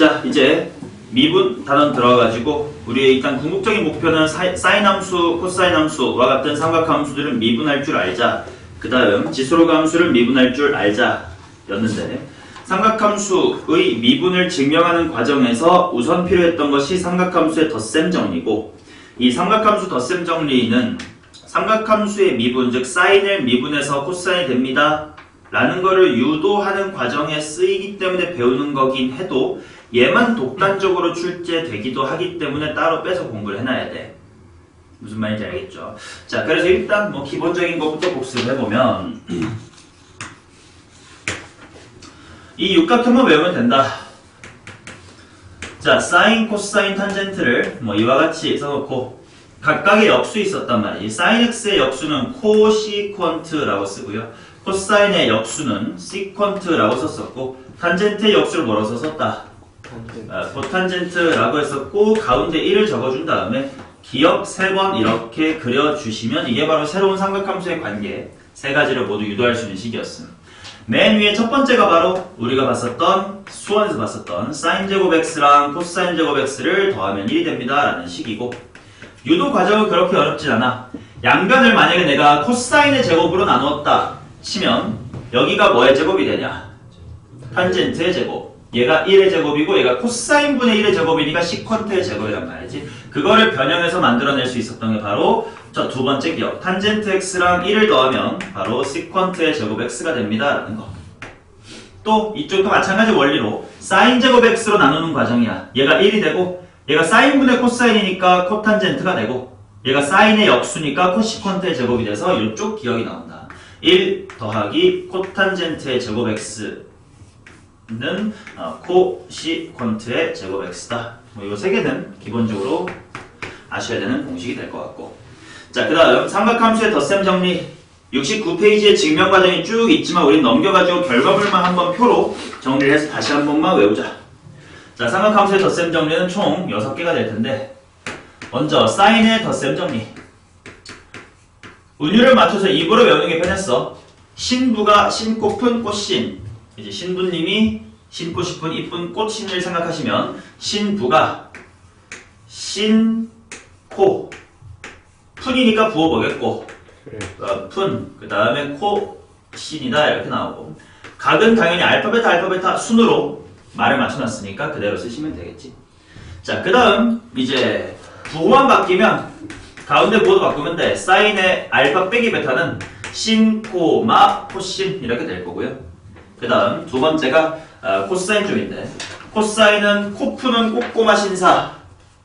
자, 이제 미분 단원 들어가지고 우리의 일단 궁극적인 목표는 사인 함수, 코사인 함수와 같은 삼각함수들은 미분할 줄 알자. 그 다음 지수로그 함수를 미분할 줄 알자 였는데, 삼각함수의 미분을 증명하는 과정에서 우선 필요했던 것이 삼각함수의 덧셈 정리고, 이 삼각함수 덧셈 정리는 삼각함수의 미분, 즉 사인을 미분해서 코사인이 됩니다 라는 거를 유도하는 과정에 쓰이기 때문에 배우는 거긴 해도 얘만 독단적으로 출제되기도 하기 때문에 따로 빼서 공부를 해놔야 돼. 무슨 말인지 알겠죠? 자, 그래서 일단 뭐 기본적인 것부터 복습해보면 이 육각형만 외우면 된다. 자, 사인, 코사인, 탄젠트를 뭐 이와 같이 써놓고 각각의 역수 있었단 말이에요. 사인 x의 역수는 코시퀀트라고 쓰고요. 코사인의 역수는 시퀀트라고 썼었고, 탄젠트의 역수를 뭐라고 썼다? 코탄젠트라고 했었고, 가운데 1을 적어준 다음에 기억 3번 이렇게 그려주시면 이게 바로 새로운 삼각함수의 관계 세 가지를 모두 유도할 수 있는 식이었습니다. 맨 위에 첫 번째가 바로 우리가 봤었던 수원에서 봤었던 사인 제곱 x랑 코사인 제곱 x를 더하면 1이 됩니다 라는 식이고, 유도 과정은 그렇게 어렵진 않아. 양변을 만약에 내가 코사인의 제곱으로 나누었다 치면 여기가 뭐의 제곱이 되냐? 탄젠트의 제곱. 얘가 1의 제곱이고 얘가 코사인분의 1의 제곱이니까 시퀀트의 제곱이란 말이지. 그거를 변형해서 만들어낼 수 있었던 게 바로 저 두 번째 기억. 탄젠트 x랑 1을 더하면 바로 시퀀트의 제곱 x가 됩니다 라는 거. 또 이쪽도 마찬가지 원리로 사인 제곱 x로 나누는 과정이야. 얘가 1이 되고 얘가 사인분의 코사인이니까 코탄젠트가 되고 얘가 사인의 역수니까 코시퀀트의 제곱이 돼서 이쪽 기억이 나온다. 1 더하기 코탄젠트의 제곱 x는 코시퀀트의 제곱 x다. 뭐 이 세 개는 기본적으로 아셔야 되는 공식이 될 것 같고, 자, 그 다음 삼각함수의 덧셈 정리 69페이지에 증명 과정이 쭉 있지만 우린 넘겨가지고 결과물만 한번 표로 정리를 해서 다시 한 번만 외우자. 자, 삼각함수의 덧셈 정리는 총 6개가 될 텐데, 먼저 사인의 덧셈 정리. 운율을 맞춰서 입으로 외우는 게 편했어. 신부가 신꽃은 꽃신. 이제 신부님이 신고 싶은 이쁜 꽃신을 생각하시면 신부가 신코 푼이니까 부어보겠고, 푼, 그 다음에 코신이다 이렇게 나오고, 각은 당연히 알파베타 순으로 말을 맞춰놨으니까 그대로 쓰시면 되겠지. 자, 그 다음 이제 부호만 바뀌면 가운데 부호도 바꾸면 돼. 사인의 알파 빼기 베타는 신코마 코신 이렇게 될 거고요. 그 다음 두 번째가 코사인 쪽인데, 코사인은 코 푸는 꼬꼬마 신사.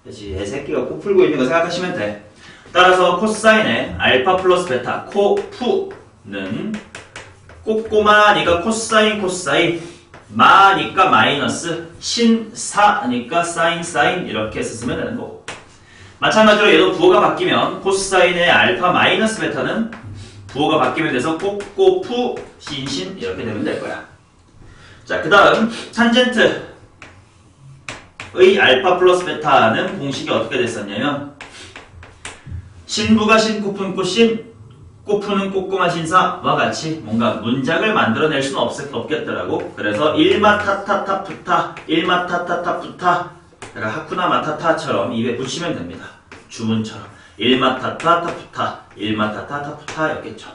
그렇지, 애새끼가 코 풀고 있는 거 생각하시면 돼. 따라서 코사인의 알파 플러스 베타 코푸는 꼬꼬마니까 코사인 코사인, 마니까 마이너스, 신사니까 사인 이렇게 쓰면 되는 거고, 마찬가지로 얘도 부호가 바뀌면 코사인의 알파 마이너스 베타는 부호가 바뀌면 돼서 꼬꼬푸 신신 이렇게 되면 될 거야. 자, 그 다음 탄젠트의 알파 플러스 베타는 공식이 어떻게 됐었냐면, 신부가 신코푼 꽃신, 꼬푸는 꼬꼬마 신사와 같이 뭔가 문장을 만들어낼 수는 없겠더라고. 그래서 1마타타타 푸타, 1마타타타 푸타, 하쿠나 마타타처럼 입에 붙이면 됩니다. 주문처럼 1마타타타 푸타, 1마타타타 푸타였겠죠.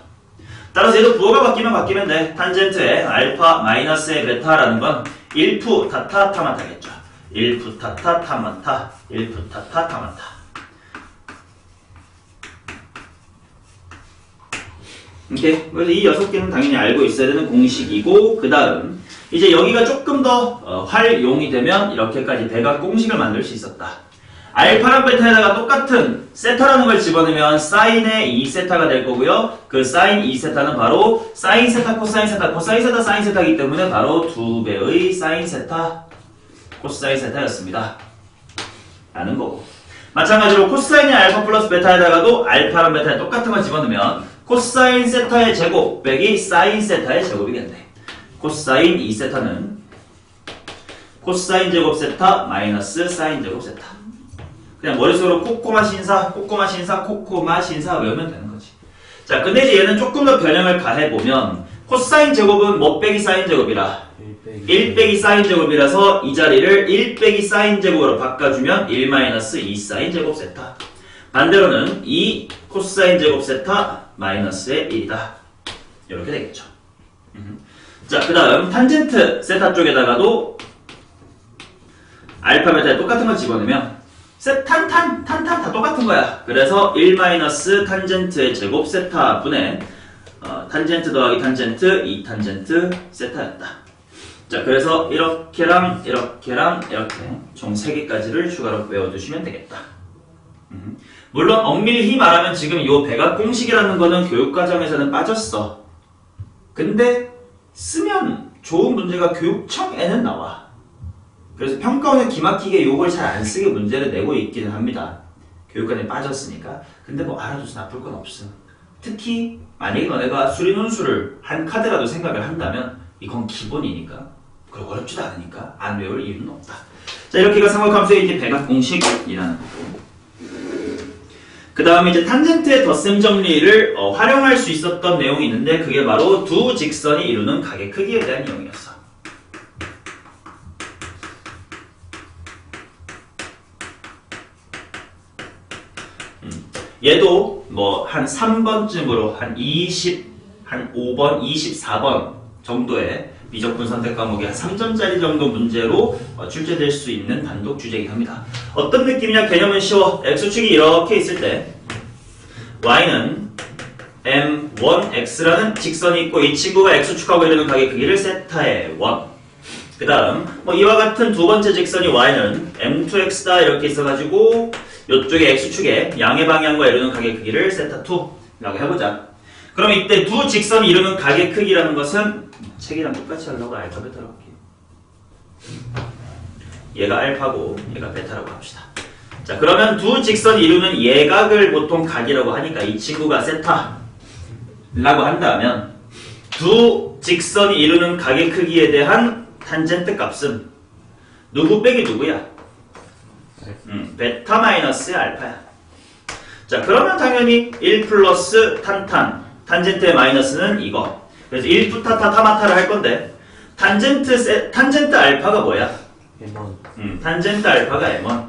따라서 얘도 부호가 바뀌면 돼. 탄젠트의 알파 마이너스의 베타라는 건 1푸 타타 타마타겠죠. 1푸 타타 타마타, 1푸 타타 타마타. 오케이. 그래서 이 6개는 당연히 알고 있어야 되는 공식이고, 그 다음 이제 여기가 조금 더 활용이 되면 이렇게까지 대각 공식을 만들 수 있었다. 알파랑 베타에다가 똑같은 세타라는 걸 집어넣으면 사인의 2세타가 될 거고요. 그 사인 2세타는 바로 사인 세타, 코사인 세타, 코사인 세타, 사인 세타이기 때문에 바로 2배의 사인 세타, 코사인 세타였습니다 라는 거고, 마찬가지로 코사인의 알파 플러스 베타에다가도 알파랑 베타에 똑같은 걸 집어넣으면 코사인 세타의 제곱 빼기 사인 세타의 제곱이겠네. 코사인 2세타는 코사인 제곱 세타 마이너스 사인 제곱 세타. 그냥 머릿속으로 코코마 신사, 코코마 신사, 코코마 신사 외우면 되는 거지. 자, 근데 이제 얘는 조금 더 변형을 가해보면 코사인 제곱은 뭐 빼기 사인 제곱이라? 1 1 빼기 사인 제곱이라서 이 자리를 1 빼기 사인 제곱으로 바꿔주면 1-2 사인 제곱 세타. 반대로는 2 코사인 제곱 세타 마이너스의 1이다. 이렇게 되겠죠. 자, 그 다음 탄젠트 세타 쪽에다가도 알파 베타에 똑같은 걸 집어넣으면 탄 다 똑같은 거야. 그래서 1 탄젠트의 제곱 세타 분의 탄젠트 더하기 탄젠트 2 탄젠트 세타였다. 자, 그래서 이렇게랑 이렇게 총 3개까지를 추가로 외워두시면 되겠다. 물론 엄밀히 말하면 지금 이 백악 공식이라는 거는 교육과정에서는 빠졌어. 근데 쓰면 좋은 문제가 교육청에는 나와. 그래서 평가원은 기막히게 요걸 잘 안 쓰게 문제를 내고 있기는 합니다. 교육관에 빠졌으니까. 근데 뭐 알아둬서 나쁠 건 없음. 특히 만약에 너네가 수리논술을 한 카드라도 생각을 한다면 이건 기본이니까, 그리고 어렵지도 않으니까 안 외울 이유는 없다. 자, 이렇게가 삼각함수의 이제 백악 공식이라는 거고. 그 다음에 이제 탄젠트의 덧셈 정리를 활용할 수 있었던 내용이 있는데 그게 바로 두 직선이 이루는 각의 크기에 대한 내용이었어. 얘도 뭐 한 3번쯤으로 한 5번, 24번 정도의 미적분 선택 과목이 한 3점짜리 정도 문제로 출제될 수 있는 단독 주제이긴 합니다. 어떤 느낌이냐? 개념은 쉬워. x축이 이렇게 있을 때 y는 m1x라는 직선이 있고 이 친구가 x축하고 이루는 각의 크기를 세타의 1. 그 다음 뭐 이와 같은 두 번째 직선이 y는 m2x다 이렇게 있어가지고 이쪽에 x축에 양의 방향과 이루는 각의 크기를 세타2라고 해보자. 그럼 이때 두 직선이 이루는 각의 크기라는 것은 책이랑 똑같이 하려고 알파 베타라고 할게요. 얘가 알파고 얘가 베타라고 합시다. 자, 그러면 두 직선이 이루는 예각을 보통 각이라고 하니까 이 친구가 세타라고 한다면 두 직선이 이루는 각의 크기에 대한 탄젠트 값은 누구 빼기 누구야? 베타 마이너스의 알파야. 자, 그러면 당연히 1 플러스 탄젠트의 마이너스는 이거. 그래서 1푸타타 타마타를 할 건데 탄젠트 알파가 뭐야? M1. 탄젠트 알파가 M1.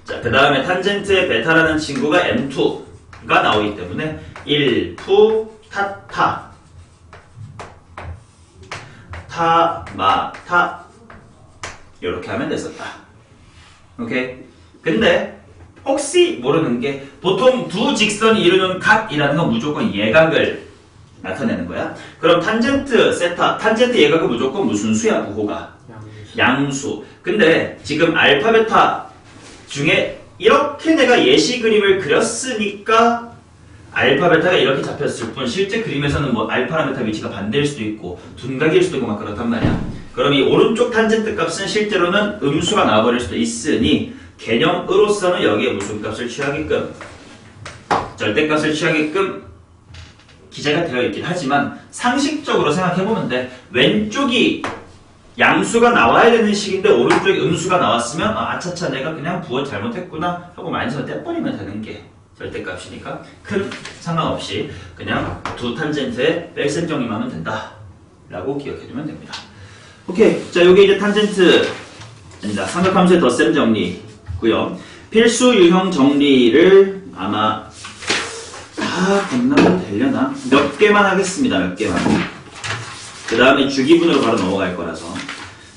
자, 그 다음에 탄젠트의 베타라는 친구가 M2가 나오기 때문에 1푸타타 타마타 이렇게 하면 됐었다. 오케이? 근데 혹시 모르는 게 보통 두 직선이 이루는 각이라는 건 무조건 예각을 나타내는 거야. 그럼 탄젠트 세타, 탄젠트 예각은 무조건 무슨 수야? 부호가? 양수. 근데 지금 알파 베타 중에 이렇게 내가 예시 그림을 그렸으니까 알파 베타가 이렇게 잡혔을 뿐 실제 그림에서는 뭐 알파랑 베타 위치가 반대일 수도 있고 둔각일 수도 있고 막 그렇단 말이야. 그럼 이 오른쪽 탄젠트 값은 실제로는 음수가 나와버릴 수도 있으니 개념으로서는 여기에 무슨 값을 취하게끔 절대값을 취하게끔 기재가 되어 있긴 하지만 상식적으로 생각해보면 돼. 왼쪽이 양수가 나와야 되는 식인데 오른쪽에 음수가 나왔으면 아차차 내가 그냥 부호 잘못했구나 하고 마이너스 떼버리면 되는 게 절대값이니까 큰 상관없이 그냥 두 탄젠트에 뺄셈 정리만 하면 된다 라고 기억해두면 됩니다. 오케이, 자 요게 이제 탄젠트입니다. 삼각함수의 덧셈 정리고요. 필수 유형 정리를 아마 다 건너면 되려나? 몇 개만 하겠습니다. 몇 개만. 그 다음에 주기분으로 바로 넘어갈 거라서.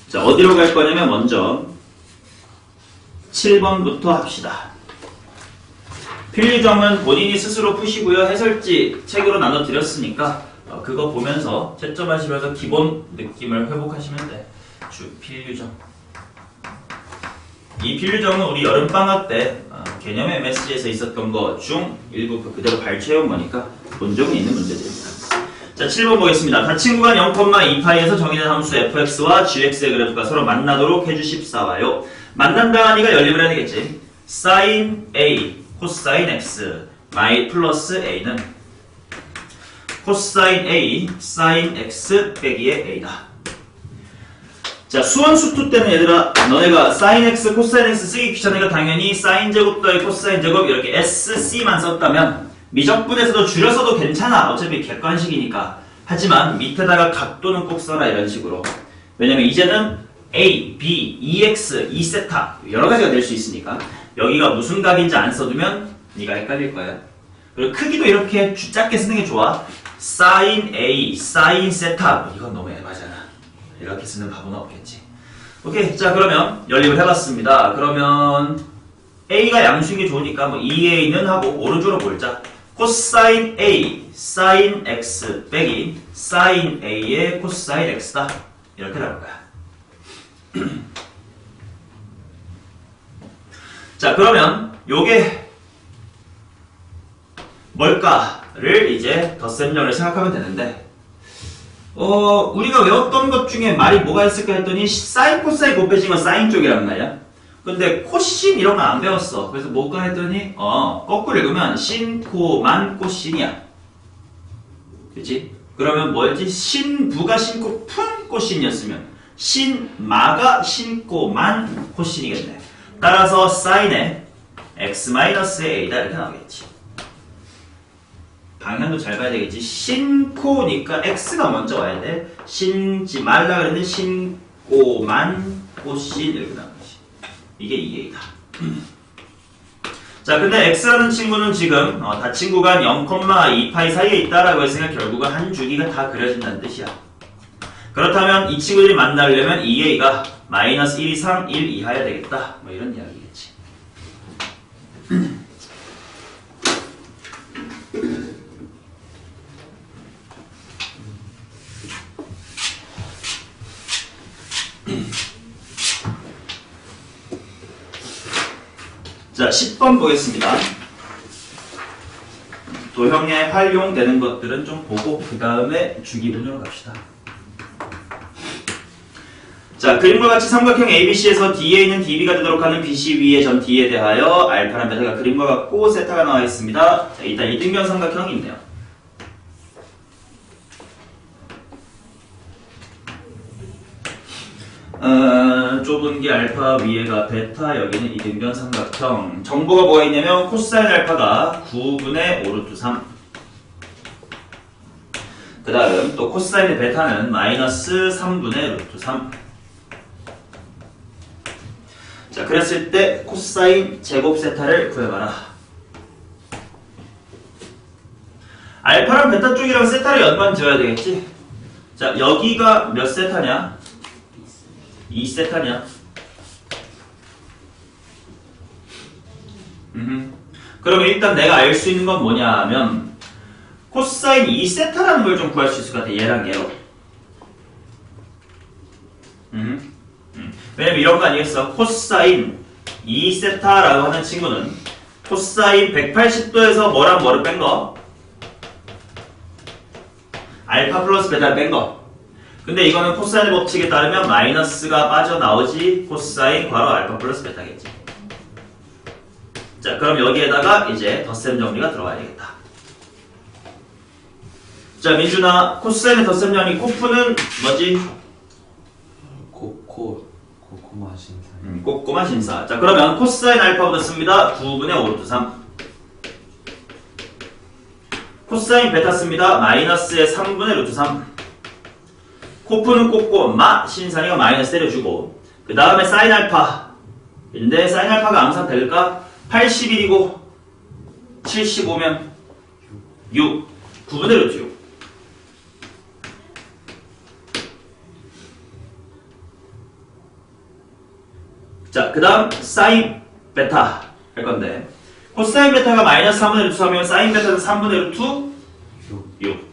자, 어디로 갈 거냐면 먼저 7번부터 합시다. 필유점은 본인이 스스로 푸시고요. 해설지 책으로 나눠드렸으니까 그거 보면서 채점하시면서 기본 느낌을 회복하시면 돼. 필유점. 이 필유점은 우리 여름방학 때 개념 MSG에서 있었던 거 중 일부 그대로 발췌해온 거니까 본 적은 있는 문제들입니다. 자, 7번 보겠습니다. 다친구간 0,2파이에서 정의된 함수 fx와 gx의 그래프가 서로 만나도록 해주십사와요. 만난다니까 연립을 해야 되겠지. sin a, 코사인 x, 마이 플러스 a는 코사인 a, sin x 빼기의 a다. 자, 수원수투 때는 얘들아 너네가 sin x, 코사인 x 쓰기 귀찮으니까 당연히 sin 제곱 더하기 코사인 제곱 이렇게 sc만 썼다면 미적분에서도 줄여서도 괜찮아. 어차피 객관식이니까. 하지만 밑에다가 각도는 꼭 써라 이런 식으로. 왜냐면 이제는 A, B, EX, E세타 여러 가지가 될 수 있으니까 여기가 무슨 각인지 안 써두면 네가 헷갈릴 거야. 그리고 크기도 이렇게 작게 쓰는 게 좋아. sin A, sin 세타 이건 너무 애매하잖아. 이렇게 쓰는 바보는 없겠지. 오케이, 자 그러면 연립을 해봤습니다. 그러면 A가 양수인 게 좋으니까 뭐 2A는 하고 오른쪽으로 볼자. 코사인 A, sin X 빼기 sin A의 코사인 X다. 이렇게 나올 거야. 자 그러면 요게 뭘까를 이제 덧셈령을 생각하면 되는데 우리가 외웠던 것 중에 말이 뭐가 있을까 했더니 사인 코사인 곱해진 건 사인 쪽이란 말이야. 근데 코신 이런 거 안 배웠어. 그래서 뭐가 했더니 거꾸로 읽으면 신코만 코신이야. 그치? 그러면 뭐였지? 신부가 신코 푼 코신이었으면 신마가 신코만 코신이겠네. 따라서 사인에 x-a다 이렇게 나오겠지. 방향도 잘 봐야 되겠지. 신코니까 x가 먼저 와야 돼. 신지 말라 그랬는데 신코만 코신 이렇게 나오는 거지. 이게 2a다. 자 근데 x라는 친구는 지금 닫힌 구간 0,2파이 사이에 있다라고 했으니까 결국은 한 주기가 다 그려진다는 뜻이야. 그렇다면 이 친구들이 만나려면 2a가 마이너스 1 이상 1 이하여야 되겠다. 뭐 이런 이야기겠지. 자, 10번 보겠습니다. 도형에 활용되는 것들은 좀 보고 그 다음에 주기분으로 갑시다. 자, 그림과 같이 삼각형 ABC에서 DA는 DB가 되도록 하는 BC 위의 점 D에 대하여 알파랑 베타가 그림과 같고 세타가 나와 있습니다. 자, 일단 이등변 삼각형이 있네요. 좁은 게 알파, 위에가 베타, 여기는 이등변 삼각형. 정보가 뭐가 있냐면 코사인 알파가 9분의 5 루트 3. 그 다음 또 코사인의 베타는 마이너스 3분의 루트 3. 자, 그랬을 때 코사인 제곱 세타를 구해봐라. 알파랑 베타 쪽이랑 세타를 연관 지어야 되겠지? 자, 여기가 몇 세타냐? 2세타냐? 그러면 일단 내가 알 수 있는 건 뭐냐 하면 코사인 2세타라는 걸 좀 구할 수 있을 것 같아. 얘랑 얘로. 왜냐면 이런 거 아니겠어? 코사인 2세타라고 하는 친구는 코사인 180도에서 뭐랑 뭐를 뺀 거? 알파 플러스 베타를 뺀 거. 근데 이거는 코사인의 법칙에 따르면 마이너스가 빠져나오지 코사인 괄호 알파 플러스 베타겠지. 자, 그럼 여기에다가 이제 덧셈 정리가 들어가야 되겠다. 자, 민준아, 코사인의 덧셈 정리 코프는 뭐지? 꼬꼬마 신사. 꼬꼬마 신사. 자, 그러면 코사인 알파 붙습니다. 9분의 5 루트 3. 코사인 베타 씁니다. 마이너스의 3분의 루트 3. 코프는 꼬꼬마, 신산이가 마이너스 때려주고 그 다음에 사인 알파인데 사인 알파가 항상 될까? 81이고 75면 6. 9분의 루트 6. 자, 그 다음 사인 베타 할 건데 코사인 베타가 마이너스 3분의 루트 3이면 사인 베타는 3분의 루트 6.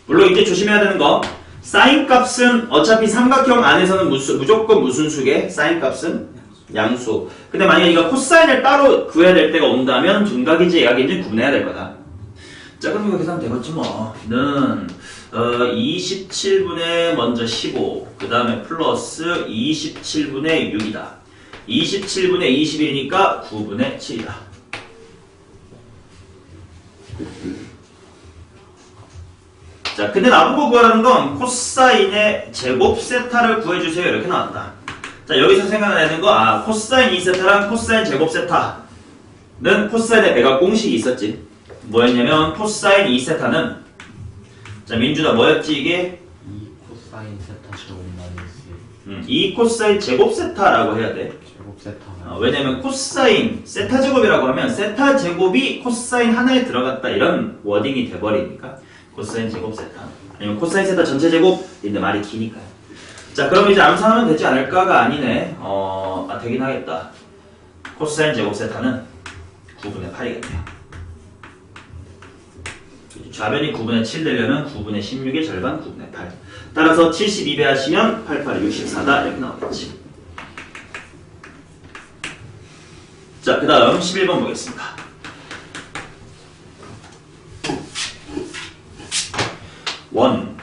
물론 이때 조심해야 되는 거 사인 값은 어차피 삼각형 안에서는 무조건 무슨 수게? 사인 값은 양수. 근데 만약에 네가 코사인을 따로 구해야 될 때가 온다면 둔각인지 예각인지 구분해야 될 거다. 자, 그럼 이거 계산 되겠지 뭐. 는 27분의 먼저 15, 그 다음에 플러스 27분의 6이다. 27분의 21이니까 9분의 7이다. 자, 근데 나보고 구하라는 건 코사인의 제곱 세타를 구해주세요. 이렇게 나왔다. 자, 여기서 생각나는 거, 코사인 2세타랑 코사인 제곱 세타는 코사인의 배각 공식이 있었지. 뭐였냐면, 코사인 2세타는, 자, 민준아, 뭐였지, 이게? 코사인 세타 제곱 마이너스 이 코사인 제곱 세타라고 해야 돼. 제곱 세타 왜냐면 코사인 세타 제곱이라고 하면 세타 제곱이 코사인 하나에 들어갔다 이런 워딩이 돼버리니까 코사인 제곱 세타 아니면 코사인 세타 전체 제곱인데 말이 기니까요. 자 그럼 이제 암산하면 되지 않을까가 아니네. 되긴 하겠다. 코사인 제곱 세타는 9분의 8이겠네요. 좌변이 9분의 7 되려면 9분의 16의 절반 9분의 8. 따라서 72배 하시면 8, 8이 64다 이렇게 나오겠지. 자, 그 다음 11번 보겠습니다. 원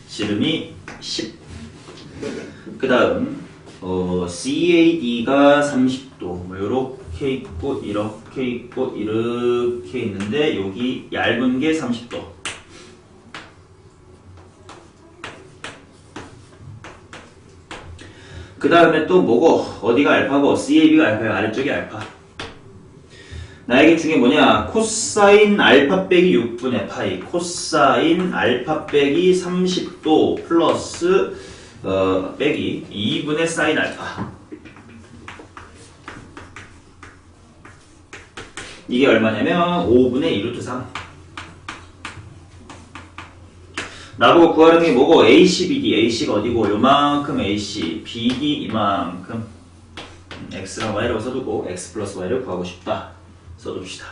지름이 10. 그 다음 CAD가 30도 뭐 요렇게 있고 이렇게 있고 이렇게 있는데 여기 얇은 게 30도. 그 다음에 또 뭐고 어디가 알파고 CAB가 알파야 아래쪽이 알파. 나에게 중에 뭐냐 코사인 알파 빼기 6분의 파이 코사인 알파 빼기 30도 플러스 빼기 2분의 사인 알파. 이게 얼마냐면 5분의 2 루트 3. 나보고 구하는 게 뭐고 AC, BD, AC가 어디고 요만큼 AC, BD 이만큼 X랑 Y라고 써두고 X 플러스 Y를 구하고 싶다 써둡시다.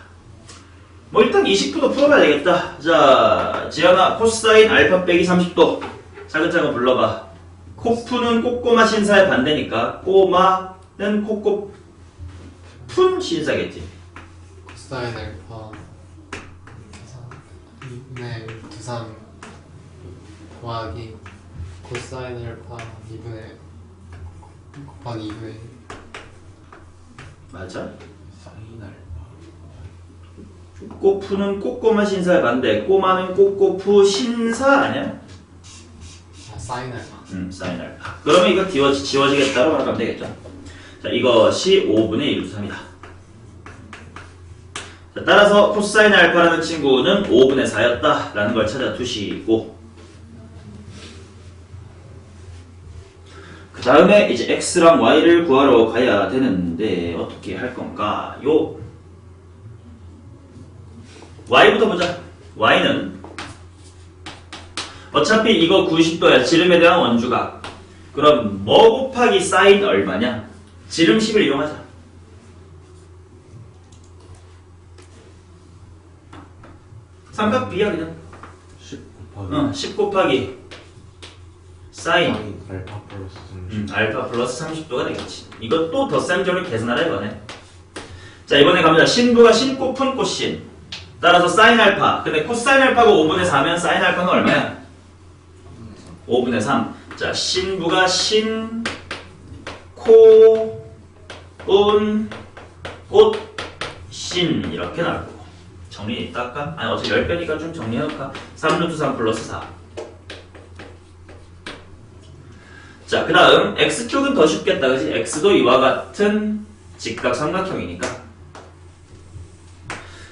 뭐 일단 20%도 풀어봐야 되겠다. 자 지연아 코사인 알파 빼기 30도 차근차근 불러봐. 코프는 꼬꼬마 신사의 반대니까 꼬마는 코꼬푼 신사겠지. 코사인 알파 2분의 1 3 더하기 코사인 알파 2분의 곱하기 2분의 1. 맞아. 사인 알파 꼬푸는 꼬꼬마 신사의 반대 꼬마는 꼬꼬푸 신사 아니야? 아 사인 알파. 사인 알파. 그러면 이거 지워지겠다로 말하면 되겠죠. 자, 이것이 5분의 1 루트 3이다. 자, 따라서 코사인 알파라는 친구는 5분의 4였다 라는 걸 찾아 두시고 그 다음에 이제 X랑 Y를 구하러 가야 되는데 어떻게 할 건가? Y부터 보자. Y는 어차피 이거 90도야. 지름에 대한 원주각. 그럼 뭐 곱하기 사인 얼마냐? 지름 10을 이용하자. 삼각 B야 그냥. 10 곱하기 10 곱하기 사인 알파 플러스 30 알파 플러스 30도가 되겠지. 이것도 덧셈절을 계산하라 이거네. 자 이번에 갑니다. 신부가 신 꼬푼 꼬신 따라서 사인 알파. 근데 코사인 알파가 5분의 4면 사인 알파는 얼마야? 5분의 3. 자 신부가 신 코 운 꽃 신 이렇게 나올 거고 정리 이따 할까? 아니 어차피 10배니까 좀 정리해놓을까? 3 루트 3 플러스 4. 자, 그 다음 X쪽은 더 쉽겠다, 그치? X도 이와 같은 직각 삼각형이니까.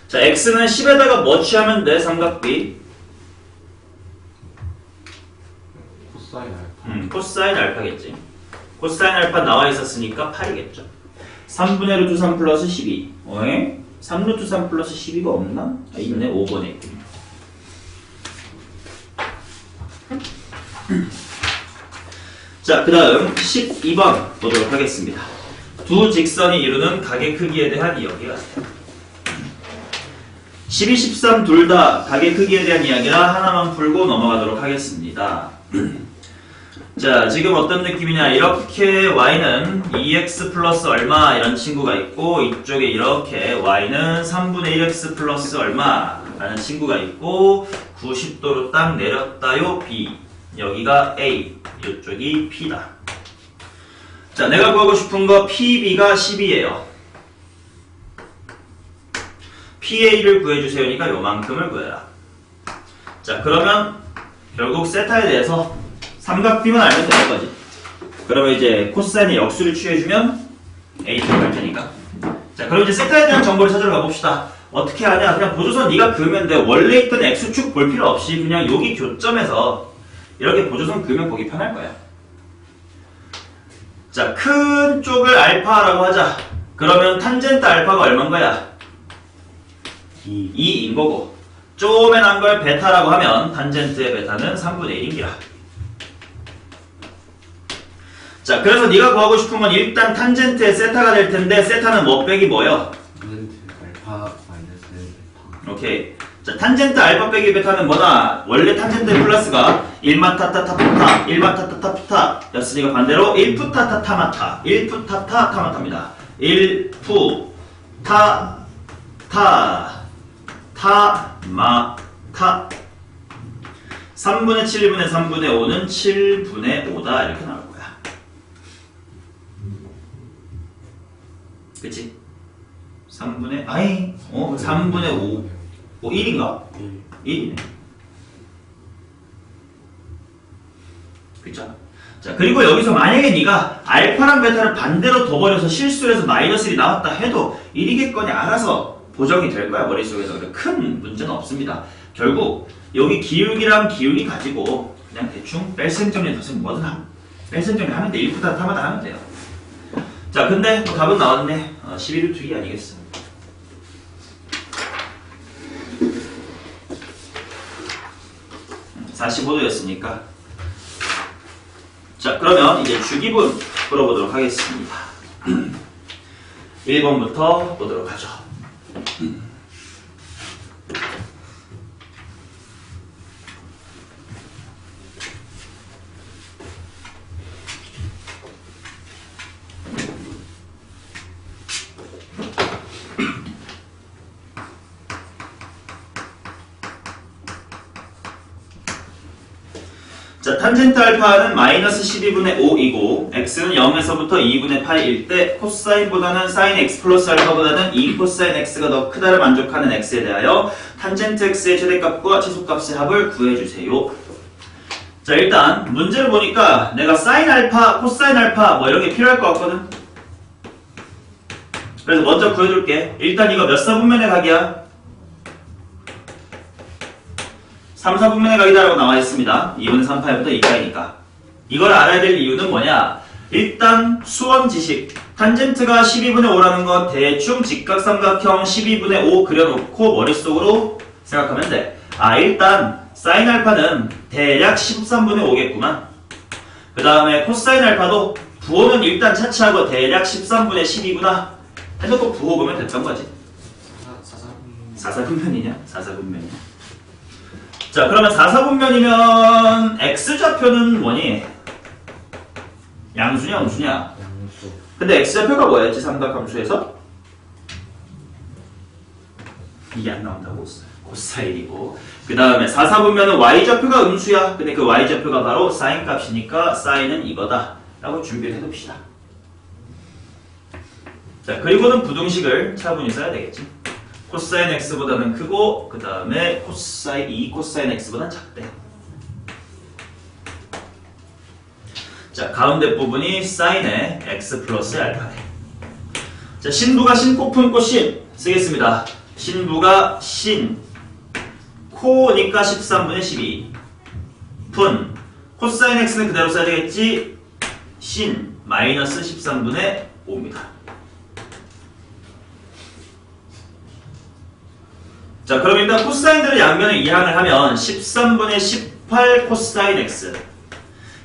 자, X는 10에다가 뭐 취하면 돼, 삼각비? 코사인 알파 코사인 알파겠지. 코사인 알파 나와 있었으니까 8이겠죠. 3분의 루트 3 플러스 12. 3 루트 3 플러스 12가 없나? 아, 있네, 5번에 있군요. 자, 그 다음 12번 보도록 하겠습니다. 두 직선이 이루는 가게 크기에 대한 이야기가 12, 13 둘 다 가게 크기에 대한 이야기라 하나만 풀고 넘어가도록 하겠습니다. 자, 지금 어떤 느낌이냐. 이렇게 y는 2x 플러스 얼마 이런 친구가 있고 이쪽에 이렇게 y는 3분의 1x 플러스 얼마 라는 친구가 있고 90도로 딱 내렸다요 b 여기가 a 이쪽이 p다. 자, 내가 구하고 싶은 거 pb가 10이에요. pa를 구해주세요니까 요만큼을 구해라. 자, 그러면 결국 세타에 대해서 삼각비만 알면 되는 거지. 그러면 이제 코사인의 역수를 취해주면 a 들어갈 테니까. 자, 그럼 이제 세타에 대한 정보를 찾으러 가봅시다. 어떻게 하냐? 그냥 보조선 네가 그으면 돼. 원래 있던 x축 볼 필요 없이 그냥 여기 교점에서 이렇게 보조선 그으면 보기 편할 거야. 자, 큰 쪽을 알파라고 하자. 그러면 탄젠트 알파가 얼마인 거야? 2인 거고. 쪼맨한 걸 베타라고 하면 탄젠트의 베타는 3분의 1인 기라. 자, 그래서 네가 구하고 싶은 건 일단 탄젠트의 세타가 될 텐데 세타는 뭐 빼기 뭐요? 탄젠트 알파 마이너스 베타. 오케이. 자, 탄젠트 알파 빼기 베타는 뭐다? 원래 탄젠트 플러스가 1마 타타 타푸타 1마 타타 타푸타 였으니까 반대로 1푸 타타 타마타 1푸 타타 타마타입니다. 1푸 타타 타마타 3분의 7분의 3분의 5는 7분의 5다 이렇게 나올 거야. 그치? 3분의 3분의 5 1인가? 1이네. 그쵸? 자, 그리고 여기서 만약에 네가 알파랑 베타를 반대로 둬버려서 실수를 해서 마이너스 1이 나왔다 해도 1이겠거니 알아서 보정이 될 거야, 머릿속에서. 그래, 큰 문제는 없습니다. 결국 여기 기울기랑 기울기 가지고 그냥 대충 뺄셈 정리 덧셈 뭐든 뺄셈 정리 하면 돼. 1부터 타마다 하면 돼요. 자, 근데 뭐 답은 나왔네. 11루트 2 아니겠어. 음, 45도였으니까. 자, 그러면 이제 주기분 풀어보도록 하겠습니다. 1번부터 보도록 하죠. 자, 탄젠트 알파는 마이너스 12분의 5이고 x는 0에서부터 2분의 8일 때 코사인보다는 사인 x 플러스 알파보다는 2 코사인 x가 더 크다를 만족하는 x에 대하여 탄젠트 x의 최대값과 최소값의 합을 구해주세요. 자, 일단 문제를 보니까 내가 사인 알파, 코사인 알파 뭐 이런 게 필요할 것 같거든. 그래서 먼저 구해줄게. 일단 이거 몇 사분면의 각이야? 3, 4분면의 각이다라고 나와 있습니다. 2분의 3파이부터 2파이니까. 이걸 알아야 될 이유는 뭐냐? 일단 수원 지식. 탄젠트가 12분의 5라는 건 대충 직각삼각형 12분의 5 그려놓고 머릿속으로 생각하면 돼. 아, 일단 사인 알파는 대략 13분의 5겠구만. 그 다음에 코사인 알파도 부호는 일단 차치하고 대략 13분의 10이구나. 해놓고 부호 보면 됐던 거지. 4사분면이냐? 4사분면이냐? 자, 그러면 4사분면이면 x좌표는 뭐니? 양수냐 음수냐? 양수. 근데 x좌표가 뭐였지? 삼각함수에서? 이게 안 나온다고? 코사인이고. 그 다음에 4사분면은 y좌표가 음수야. 근데 그 y좌표가 바로 사인 값이니까 사인은 이거다 라고 준비를 해둡시다. 자, 그리고는 부등식을 차분히 써야 되겠지. 코사인 x보다는 크고 그 다음에 코사인 2 코사인 x보다는 작대. 자, 가운데 부분이 사인의 x 플러스 알파네. 자, 신부가 신 코푼 코신 쓰겠습니다. 신부가 신 코니까 13분의 12 푼 코사인 x는 그대로 써야 되겠지. 신 마이너스 13분의 5입니다. 자, 그럼 일단 코사인들의 양면을 이항을 하면 13분의 18 코사인 x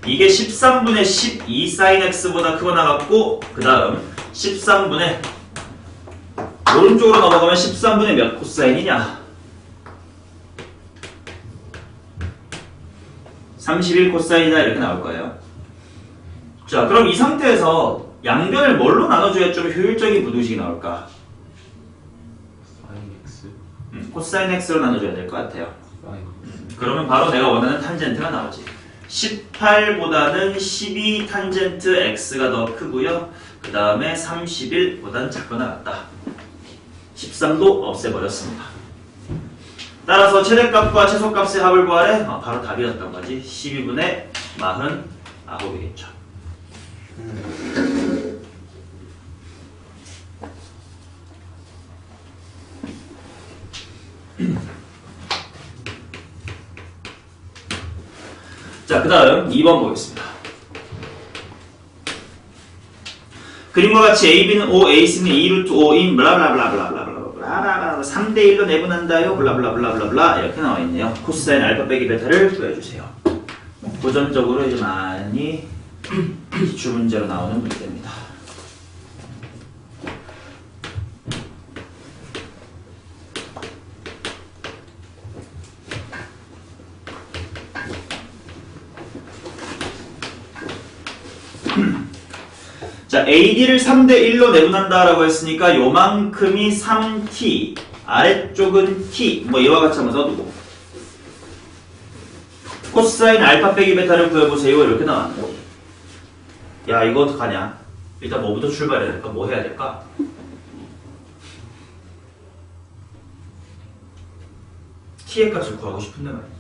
이게 13분의 12 사인 x보다 크고 나갔고 그 다음 13분의 오른쪽으로 넘어가면 13분의 몇 코사인이냐? 31 코사인이다 이렇게 나올 거예요. 자, 그럼 이 상태에서 양변을 뭘로 나눠줘야 좀 효율적인 부등식이 나올까? 코사인 x로 나눠줘야 될 것 같아요. 그러면 바로 내가 원하는 탄젠트가 나오지. 18보다는 12 탄젠트 x가 더 크고요. 그 다음에 31보다는 작거나 같다. 13도 없애버렸습니다. 따라서 최대값과 최소값의 합을 구하래. 바로 답이었던 거지. 12분의 49이겠죠. 자, 그 다음 2번 보겠습니다. 그림과 같이 AB는 O, AC는 2루트 5인 블라블라블라블라블라블라블라 3대1로 내분한다요 블라블라블라블라 이렇게 나와있네요. 코사인 알파 빼기 베타를 구해주세요. 고전적으로 이제 많이 기출 문제로 나오는 문제입니다. 자, AD를 3대1로 내분한다라고 했으니까 요만큼이 3t, 아래쪽은 t, 뭐 이와 같이 한번 써두고 코사인 알파 빼기 베타를 구해보세요 이렇게 나왔네. 야, 이거 어떡하냐? 일단 뭐부터 출발해야 될까? 뭐 해야 될까? t의 값을 구하고 싶은데 말이야.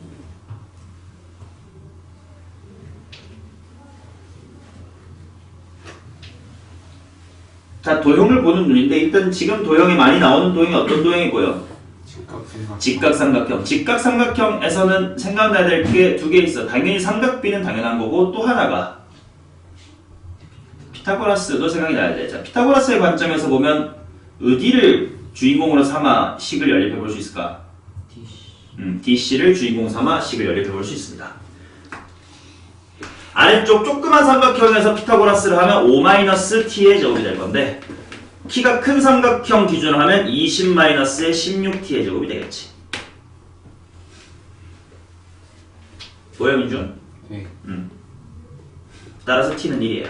자, 도형을 보는 눈인데 일단 지금 도형이 많이 나오는 도형이 어떤 도형이고요? 직각삼각형. 직각삼각형에서는 생각나야 될 게 두 개 있어. 당연히 삼각비는 당연한 거고 또 하나가 피타고라스도 생각이 나야 돼. 자, 피타고라스의 관점에서 보면 어디를 주인공으로 삼아 식을 연립해 볼 수 있을까? DC를 주인공 삼아 식을 연립해 볼 수 있습니다. 아래쪽 조그만 삼각형에서 피타고라스를 하면 5-t의 제곱이 될 건데 키가 큰 삼각형 기준으로 하면 20-의 16t의 제곱이 되겠지. 뭐야 민준? 네. 따라서 t는 1이에요.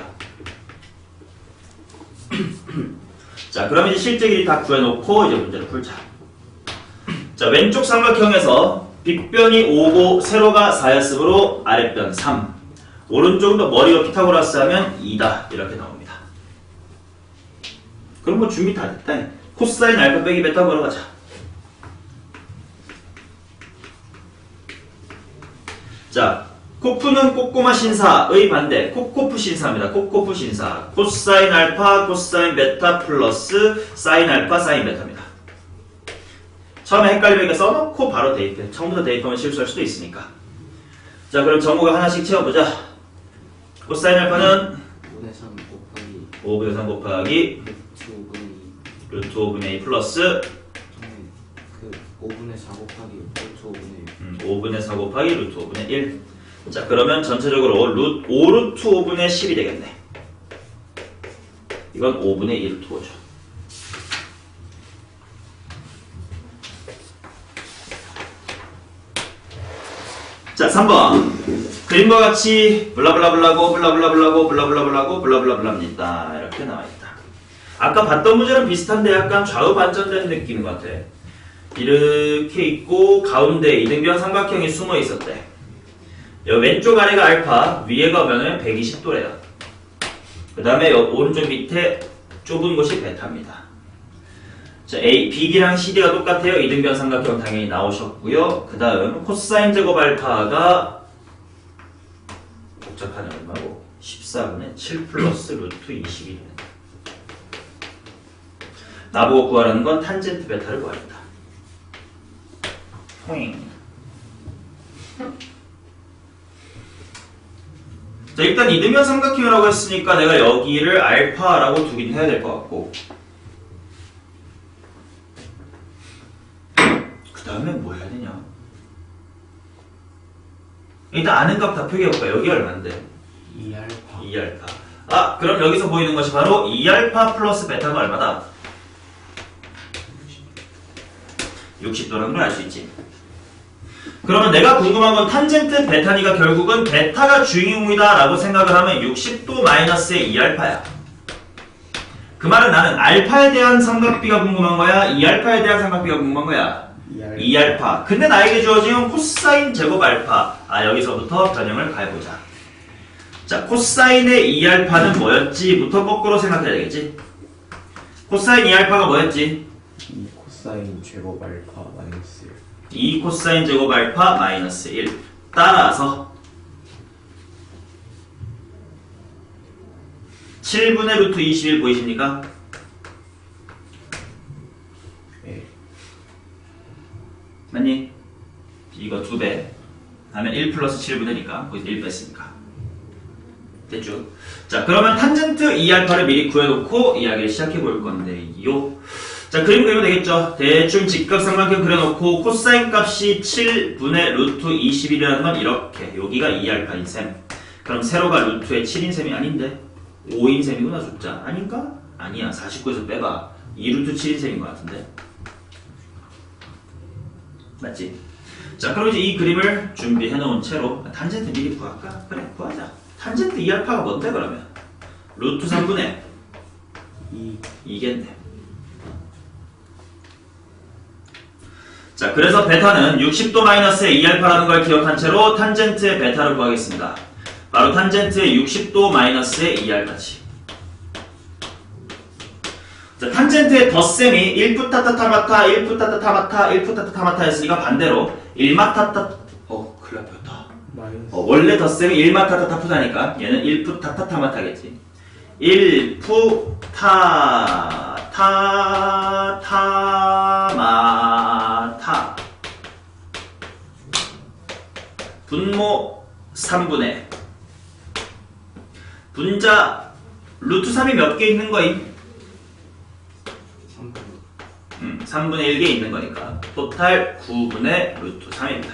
자, 그럼 이제 실제 길이 다 구해놓고 이제 문제를 풀자. 자, 왼쪽 삼각형에서 빗변이 5고 세로가 4였으므로 아랫변 3. 오른쪽도 머리가 피타고라스 하면 2다 이렇게 나옵니다. 그럼 뭐 준비 다 됐다. 코사인 알파 빼기 베타 보러 가자. 자, 코프는 꼬꼬마 신사의 반대 코코프 신사입니다. 코코프 신사. 코사인 알파 코사인 베타 플러스 사인 알파 사인 베타입니다. 처음에 헷갈리니까 써놓고 바로 대입해. 처음부터 대입하면 실수할 수도 있으니까. 자, 그럼 정우가 하나씩 채워보자. 코사인 알파는 5분의 3 곱하기 5분의 3 곱하기 루트 5분의 2 루트 5분의 2 플러스 그 5분의 4 곱하기 루트 5분의 1 5분의 4 곱하기 루트 5분의 1. 자, 그러면 전체적으로 5루트 5분의 10이 되겠네. 이건 5분의 2 루트 5죠. 자, 3번. 그림과 같이 블라블라블라고 블라블라블라고 블라블라블라고 블라블라블라입니다. 이렇게 나와있다. 아까 봤던 문제랑 비슷한데 약간 좌우 반전된 느낌인 것 같아. 이렇게 있고 가운데 이등변 삼각형이 숨어 있었대. 왼쪽 아래가 알파, 위에가 오면은 120도래요. 그 다음에 오른쪽 밑에 좁은 곳이 베타입니다. 자, BD랑 CD가 똑같아요. 이등변 삼각형 당연히 나오셨고요. 그 다음 코사인 제곱 알파가 복잡하네. 얼마고? 14분의 7 플러스 루트 20이 되는. 나보고 구하라는 건 탄젠트 베타를 구하겠다. 자, 일단 이등변 삼각형이라고 했으니까 내가 여기를 알파라고 두긴 해야 될 것 같고, 그 다음에 뭐 해야 되냐? 일단 아는 값 다 표기해볼까? 여기 얼마인데? 2알파 2알파. 아, 그럼 여기서 보이는 것이 바로 2알파 플러스 베타가 얼마다? 60도라는 걸 알 수 있지. 그러면 내가 궁금한 건 탄젠트 베타니까 결국은 베타가 주인공이다 라고 생각을 하면 60도 마이너스의 2알파야. 그 말은 나는 알파에 대한 삼각비가 궁금한 거야? 2알파에 대한 삼각비가 궁금한 거야? 2알파. 근데 나에게 주어진 코사인 제곱 알파. 아, 여기서부터 변형을 가해보자. 자, 코사인의 2알파는 뭐였지? 부터 거꾸로 생각해야 되겠지? 코사인 2알파가 뭐였지? 2 코사인 제곱 알파 마이너스 2 코사인 제곱 알파 마이너스 1. 따라서 7분의 루트 21 보이십니까? 예. 플러스 7분의니까 거기서 1 뺐으니까 됐죠? 자 그러면 탄젠트 2알파를 미리 구해놓고 이야기를 시작해 볼 건데요. 자 그림 그리면 되겠죠? 대충 직각삼각형 그려놓고 코사인 값이 7분의 루트 21이라는 건 이렇게 여기가 2알파인 셈. 그럼 세로가 루트의 7인 셈이 아닌데 5인 셈이구나 숫자 아닌가? 아니야 49에서 빼봐 2루트 7인 셈인 것 같은데 맞지? 자 그럼 이제 이 그림을 준비해 놓은 채로 탄젠트 미리 구할까? 그래 구하자. 탄젠트 2알파가 뭔데 그러면? 루트 3분의 2겠네. 자 그래서 베타는 60도 마이너스의 2알파라는 걸 기억한 채로 탄젠트의 베타를 구하겠습니다. 바로 탄젠트의 60도 마이너스의 2알파지. 자 탄젠트의 덧셈이 1푸 타타 타마타 1푸 타타 타마타 1푸 타타 타마타 했으니까 반대로 1마 타타 큰일 날 뻔했다. 원래 덧셈이 1마 타타 타푸타니까 얘는 1푸 타타 타마타겠지. 1푸 타 타마타 분모 3분의 분자 루트 3이 몇 개 있는 거임? 3분의 1개 있는 거니까 토탈 9분의 루트 3입니다.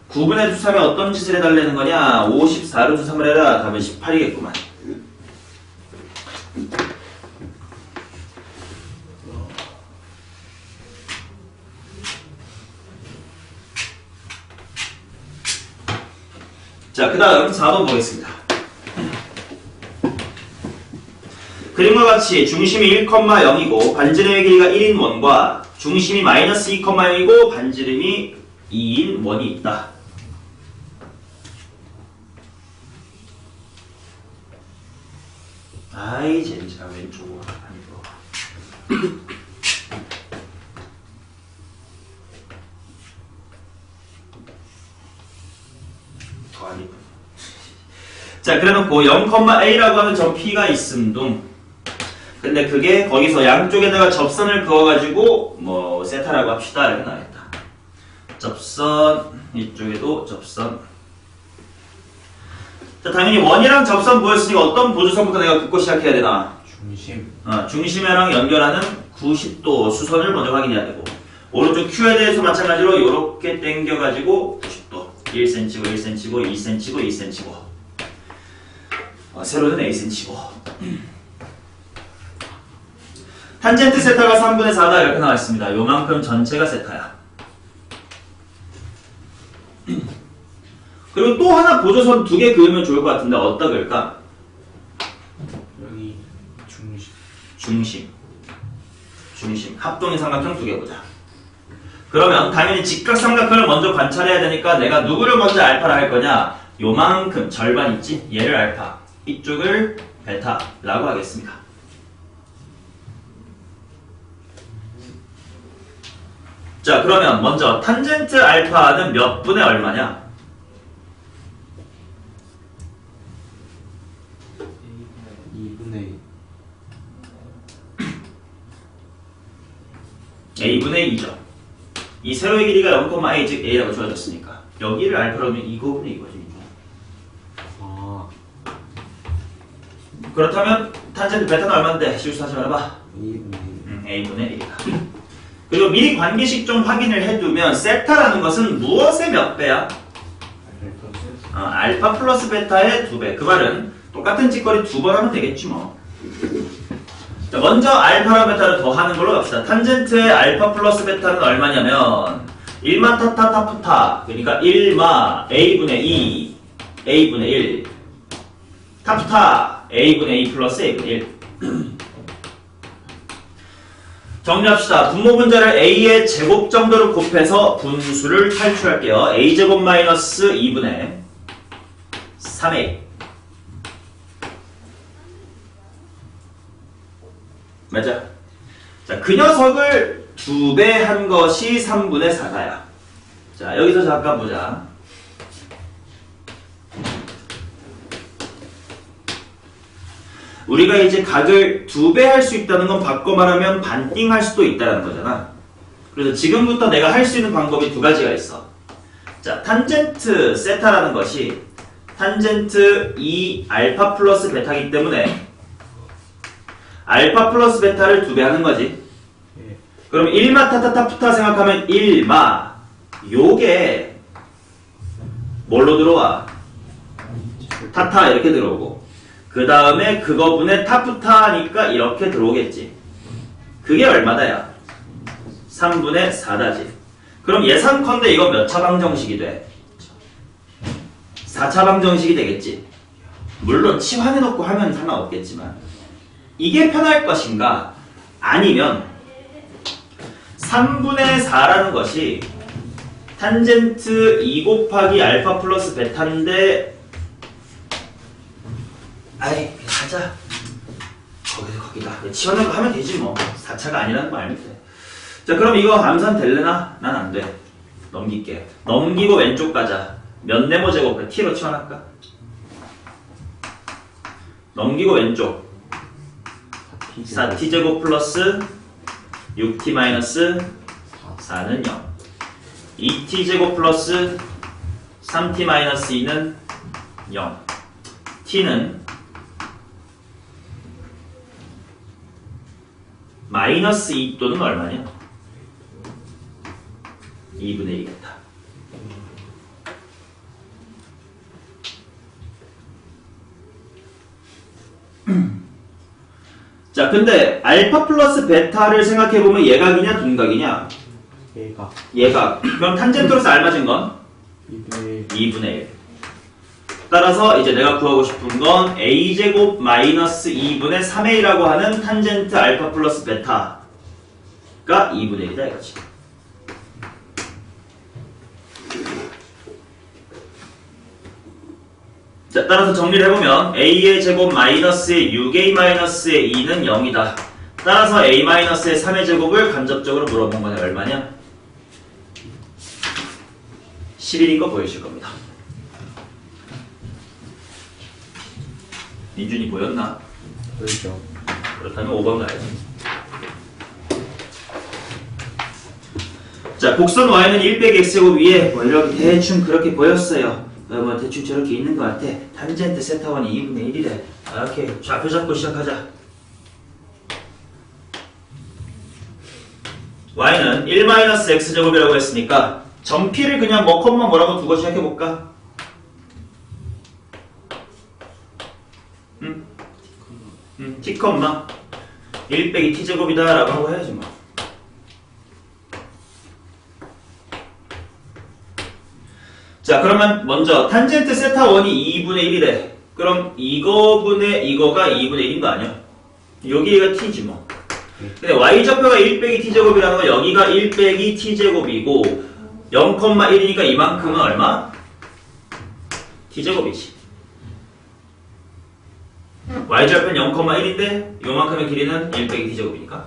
9분의 루트 3이 어떤 짓을 해달라는 거냐? 54 루트 3을 해라. 답은 18이겠구만. 자, 그 다음 4번 보겠습니다. 그림과 같이 중심이 1,0이고 반지름의 길이가 1인 원과 중심이 마이너스 2,0이고 반지름이 2인 원이 있다. 아이 젠장 왼쪽으로 아니고 더 아니고 자 그래놓고 0,a라고 하는 점 P가 있음둥. 근데 그게 거기서 양쪽에다가 접선을 그어가지고 뭐 세타라고 합시다 이렇게 나와있다. 접선 이쪽에도 접선. 자 당연히 원이랑 접선 보였으니까 어떤 보조선부터 내가 긋고 시작해야 되나? 중심이랑 연결하는 90도 수선을 먼저 확인해야 되고 오른쪽 Q에 대해서 마찬가지로 이렇게 당겨가지고 90도 1cm고 1cm고 2cm고 2cm고 세로는 Acm고 탄젠트 세타가 3분의 4다 이렇게 나와있습니다. 요만큼 전체가 세타야. 그리고 또 하나 보조선 2개 그으면 좋을 것 같은데 어디다 그을까? 여기 중심 합동의 삼각형 2개 보자. 그러면 당연히 직각삼각형을 먼저 관찰해야 되니까 내가 누구를 먼저 알파라 할 거냐? 요만큼 절반 있지? 얘를 알파 이쪽을 베타라고 하겠습니다. 자 그러면 먼저 탄젠트 알파는 몇 분의 얼마냐? a분의 2죠. 이 세로의 길이가 0,a 즉 a라고 주어졌으니까 여기를 알파로 하면 2분의 이거지. 그렇다면 탄젠트 베타는 얼마인데? 실수하지 말아봐. a분의 1이다. 그리고 미리 관계식 좀 확인을 해두면 세타라는 것은 무엇의 몇 배야? 알파 플러스 베타의 2배. 그 말은 똑같은 짓거리 2번 하면 되겠지 뭐. 자, 먼저 알파랑 베타를 더하는 걸로 갑시다. 탄젠트의 알파 플러스 베타는 얼마냐면 1마 타타 타프타 그러니까 1마 a분의 2 a분의 1 타프타 a분의 2 플러스 a분의 1 정리합시다. 분모 분자를 a의 제곱 정도로 곱해서 분수를 탈출할게요. a제곱 마이너스 2분의 3a 맞아. 자, 그 녀석을 2배 한 것이 3분의 4다야. 자, 여기서 잠깐 보자. 우리가 이제 각을 2배 할 수 있다는 건 바꿔 말하면 반띵 할 수도 있다는 거잖아. 그래서 지금부터 내가 할 수 있는 방법이 2가지가 있어. 자, 탄젠트 세타라는 것이 탄젠트 2 알파 플러스 베타이기 때문에 알파 플러스 베타를 2배 하는 거지. 예. 그럼 1마 타타타프타 생각하면 1마 요게 뭘로 들어와? 타타 이렇게 들어오고 그 다음에 그거분의 타프타니까 이렇게 들어오겠지. 그게 얼마다야? 3분의 4다지. 그럼 예상컨대 이거 몇 차 방정식이 돼? 4차 방정식이 되겠지. 물론 치환해놓고 하면 상관없겠지만 이게 편할 것인가? 아니면 3분의 4라는 것이 탄젠트 2 곱하기 알파 플러스 베타인데 아이 가자 거기다 치환해놓고 하면 되지 뭐 4차가 아니라는 거 알면 돼. 자 그럼 이거 암산 될래나? 난 안 돼. 넘길게. 넘기고 왼쪽 가자. 몇 네모 제곱 t로 치환할까? 넘기고 왼쪽 4t 제곱 플러스 6t 마이너스 4는 0 2t 제곱 플러스 3t 마이너스 2는 0 t는 마이너스 2 또는 얼마냐? 2분의 1이겠다. 자, 근데 알파 플러스 베타를 생각해보면 예각이냐 둔각이냐? 얘가 예각. 그럼 탄젠트로서 알맞은 건? 2분의 1. 따라서 이제 내가 구하고 싶은 건 a제곱 마이너스 2분의 3a 라고 하는 탄젠트 알파 플러스 베타가 2분의 1이다 이거지. 자, 따라서 정리를 해보면 a의 제곱 마이너스의 6a 마이너스의 2는 0이다. 따라서 a 마이너스의 3의 제곱을 간접적으로 물어본 거네. 얼마냐? 11인 거 보이실 겁니다. 민준이 보였나? 보이죠? 그렇다면 5번 가야지. 자, 곡선 y는 1 빼기 x제곱 위에 뭐 이렇게 대충 그렇게 보였어요. 뭐 대충 저렇게 있는 것 같아. 탄젠트 세타원이 2분의 1이래. 이렇게 좌표 잡고 시작하자. y는 1-x제곱이라고 했으니까 점피를 그냥 뭐 컴마 뭐라고 두고 시작해볼까? t 컴마 1 빼기 t제곱이다 라고 하고 해야지 뭐. 자, 그러면 먼저 탄젠트 세타 원이 2분의 1이래. 그럼 이거분의 이거가 2분의 1인 거 아니야? 여기가 t지 뭐. 근데 y좌표가 1 빼기 t제곱이라는 건 여기가 1 빼기 t제곱이고 0,1이니까 이만큼은 얼마? t제곱이지. y좌표는 0,1인데 요만큼의 길이는 1 빼기 t제곱이니까.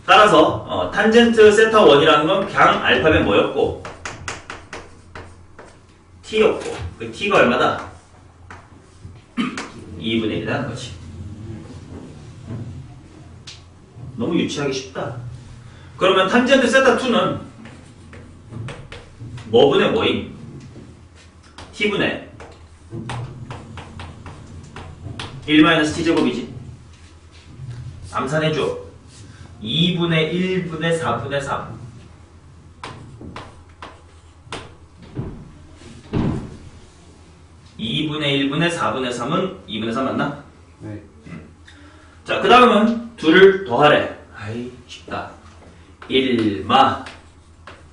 따라서 탄젠트 세타 원이라는 건 그냥 알파벳 뭐였고 t였고 그 t가 얼마다? 2분의 1이라는 거지. 너무 유치하기 쉽다. 그러면 탄젠트 세타 2는 뭐분의 뭐임? t분의 1-t제곱이지. 암산해줘. 2분의 1분의 4분의 3 2분의 1분의 4분의 3은 2분의 3 맞나? 네. 자, 그 다음은 둘을 더하래. 아이, 쉽다. 1마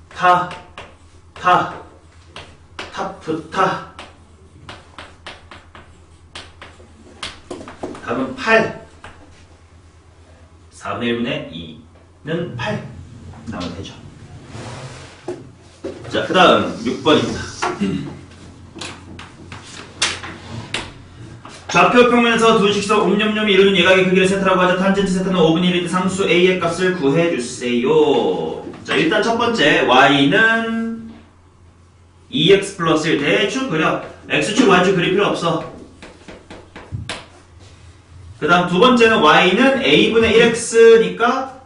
타 타프타 답은 8 4분의 1분의 2는 8 나오면 되죠. 자, 그 다음 6번입니다. 좌표 평면에서 두 직선 옴념념이 이루는 예각의 크기를 세타라고 하자. 탄젠트 세타는 5분의 1인 상수 a의 값을 구해주세요. 자, 일단 첫 번째 y는 2x 플러스 1 대충 그려. x축 y축 그릴 필요 없어. 그 다음 두 번째는 y는 a분의 1x니까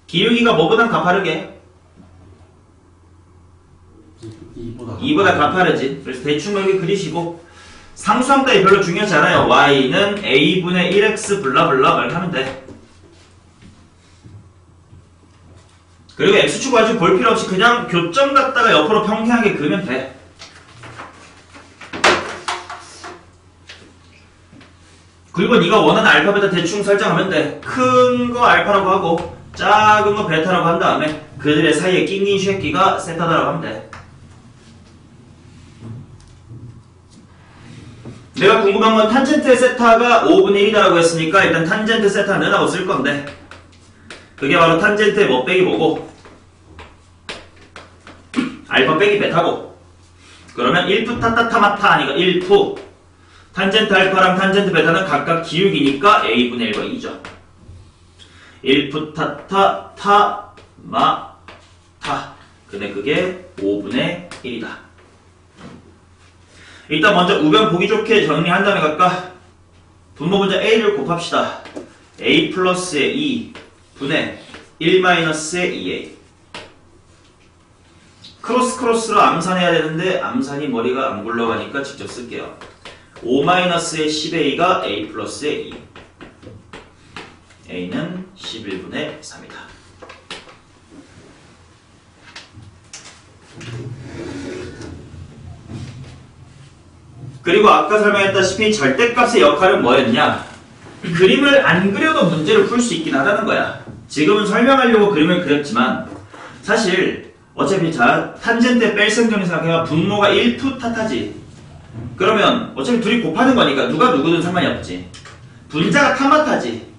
기울기가 뭐보단 가파르게 2보다 가파르지. 그래서 대충 여기 그리시고 상수함 따위 별로 중요하지 않아요. y는 a분의 1x 블라블라 말 하면 돼. 그리고 x축 가지고 볼 필요 없이 그냥 교점 갖다가 옆으로 평행하게 그으면 돼. 그리고 네가 원하는 알파 베타 대충 설정하면 돼. 큰 거 알파라고 하고 작은 거 베타라고 한 다음에 그들의 사이에 낑긴 쉐끼가 세타다라고 하면 돼. 내가 궁금한 건 탄젠트의 세타가 5분의 1이라고 했으니까 일단 탄젠트 세타는 하고 쓸 건데 그게 바로 탄젠트의 뭐 빼기 뭐고 알파 빼기 베타고 그러면 1푸 타타타마타 아니가 1푸 탄젠트 알파랑 탄젠트 베타는 각각 기울기니까 a분의 1과 2죠. 1푸 타타 타마 타 근데 그게 5분의 1이다. 일단 먼저 우변 보기 좋게 정리한 다음에 갈까? 분모 문제 a를 곱합시다. a 플러스의 2 분의 1 마이너스의 2a 크로스로 암산해야 되는데 암산이 머리가 안 굴러가니까 직접 쓸게요. 5 마이너스의 10a가 a 플러스의 2 a는 11분의 3이다. 그리고 아까 설명했다시피 절대값의 역할은 뭐였냐? 그림을 안 그려도 문제를 풀 수 있긴 하다는 거야. 지금은 설명하려고 그림을 그렸지만 사실 어차피 자 탄젠트의 뺄셈정리 생각해봐. 분모가 1푸 타타지. 그러면 어차피 둘이 곱하는 거니까 누가 누구든 상관이 없지. 분자가 타마타지.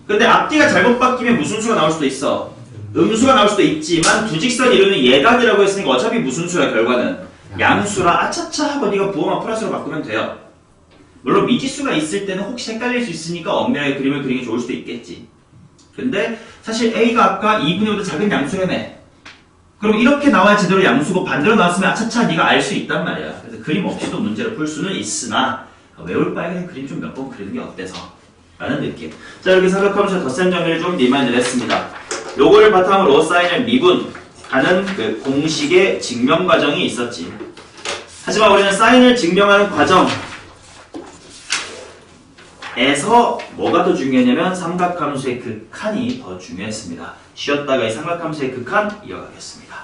근데 앞뒤가 잘못 바뀌면 무슨 수가 나올 수도 있어. 음수가 나올 수도 있지만 두 직선이 이루는 예각이라고 했으니까 어차피 무슨 수야 결과는. 양수라 아차차 하고 네가 부호만 플러스로 바꾸면 돼요. 물론 미지수가 있을 때는 혹시 헷갈릴 수 있으니까 엄밀하게 그림을 그리는 게 좋을 수도 있겠지. 근데 사실 a가 아까 2분의 5보다 작은 양수라며. 그럼 이렇게 나와야 제대로 양수고 반대로 나왔으면 아차차 네가 알 수 있단 말이야. 그래서 그림 없이도 문제를 풀 수는 있으나 외울 바에 그냥 그림 좀 몇 번 그리는 게 어때서? 라는 느낌. 자 이렇게 삼각함수 덧셈 정리를 좀 리마인드를 했습니다. 요거를 바탕으로 사인을 미분하는 그 공식의 증명 과정이 있었지. 하지만 우리는 사인을 증명하는 과정에서 뭐가 더 중요했냐면 삼각함수의 극한이 더 중요했습니다. 쉬었다가 이 삼각함수의 극한 이어가겠습니다.